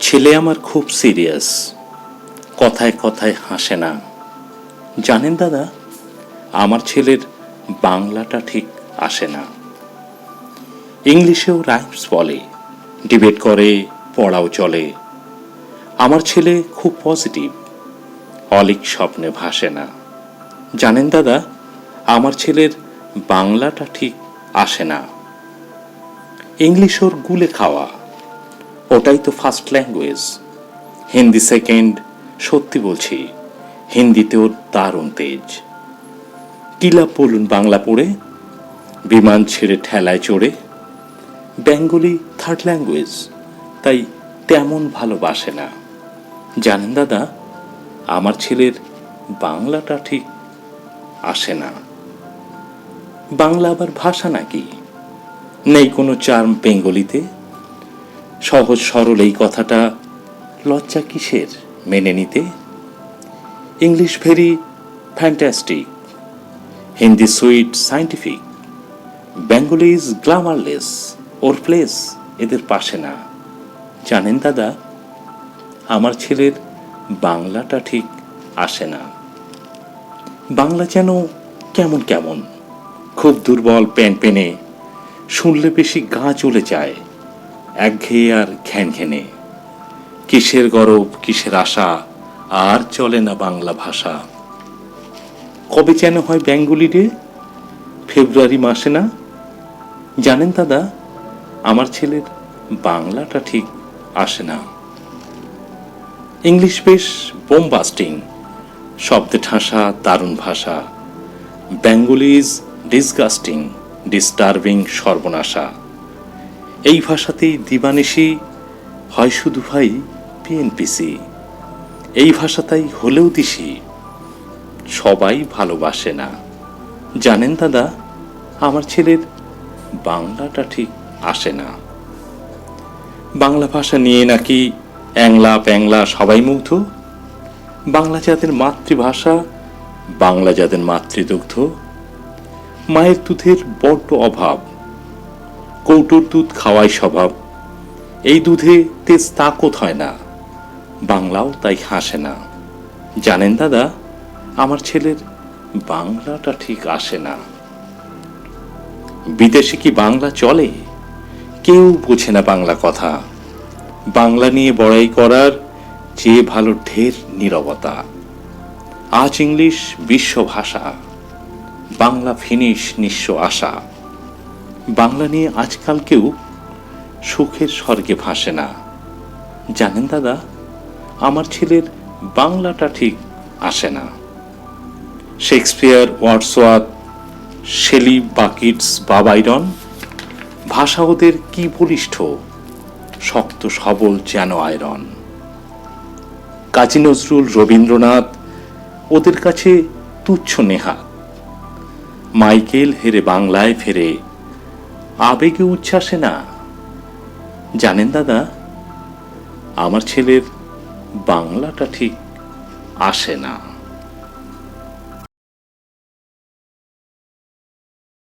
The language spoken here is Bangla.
ছেলে আমার খুব সিরিয়াস, কথায় কথায় হাসে না। জানেন দাদা, আমার ছেলের বাংলাটা ঠিক আসে না। ইংলিশেও রাইমস বলে, ডিবেট করে, পড়াও চলে। আমার ছেলে খুব পজিটিভ, অলিক স্বপ্নে ভাসে না। জানেন দাদা, আমার ছেলের বাংলাটা ঠিক আসে না। ইংলিশ ওর গুলে খাওয়া, ওটাই তো ফার্স্ট ল্যাঙ্গুয়েজ। হিন্দি সেকেন্ড, সত্যি বলছি, হিন্দিতে ওর দারুণ তেজ। কি লাভ বলুন বাংলা পড়ে, বিমান ছেড়ে ঠেলায় চড়ে। বেঙ্গলি থার্ড ল্যাঙ্গুয়েজ, তাই তেমন ভালোবাসে না। জানেন দাদা, আমার ছেলের বাংলাটা ঠিক আসে না। বাংলা আবার ভাষা নাকি? নেই কোনো চার্ম বেঙ্গলিতে। সহজ সরল এই কথাটা লজ্জা কিসের মেনে নিতে? English very fantastic, Hindi sweet scientific, Bengali is glamourless, or place এদের পাশে না। জানেন দাদা, আমার ছেলের বাংলাটা ঠিক আসে না। বাংলা যেন কেমন কেমন, খুব দুর্বল প্যান পেনে, শুনলে বেশি গা চলে যায়, একঘেয়ে আর ঘ্যান ঘেনে। কিসের গরব কিসের আশা, আর চলে না বাংলা ভাষা। কবে যেন হয় বেঙ্গলি ডে, ফেব্রুয়ারি মাসে না? জানেন দাদা, আমার ছেলের বাংলাটা ঠিক আসে না। ইংলিশ বেশ বোমবাস্টিং, শব্দে ঠাসা দারুণ ভাষা। বেঙ্গলি ইজ ডিসগাস্টিং, ডিস্টার্বিং সর্বনাশা। এই ভাষাতেই দিবানিশি হয় শুধু ভাই পিএনপিসি। এই ভাষাটাই হলেও দিশি, সবাই ভালোবাসে না। জানেন দাদা, আমার ছেলের বাংলাটা ঠিক আসে না। বাংলা ভাষা নিয়ে নাকি অ্যাংলা প্যাংলা সবাই মুগ্ধ। বাংলা যাদের মাতৃভাষা, বাংলা যাদের মাতৃদুগ্ধ। মায়ের দুধের বড্ড অভাব, কৌটোর দুধ খাওয়াই স্বভাব। এই দুধে তেজ তাকত হয় না, বাংলাও তাই হাসে না। জানেন দাদা, আমার ছেলের বাংলাটা ঠিক আসে না। বিদেশে কি বাংলা চলে? কেউ বোঝে না বাংলা কথা। বাংলা নিয়ে বড়াই করার চেয়ে ভালো ঢের নীরবতা। আজ ইংলিশ বিশ্ব ভাষা, বাংলা ফিনিশ নিঃস্ব আশা। বাংলা নিয়ে আজকাল কেউ সুখের স্বর্গে ভাসে না। জানেন দাদা, আমার ছেলের বাংলাটা ঠিক আসে না। শেক্সপিয়ার, ওয়ার্ডসওয়ার্থ, শেলি, বাকিটস বা বাইরন, ভাষা ওদের কি বলিষ্ঠ, শক্ত সবল যেন আয়রন। কাজী নজরুল, রবীন্দ্রনাথ ওদের কাছে তুচ্ছ নেহাত। মাইকেল হেরে বাংলায় ফেরে, আবেগে উচ্ছ্বাসে না। জানেন দাদা, আমার ছেলের বাংলাটা ঠিক আসে না।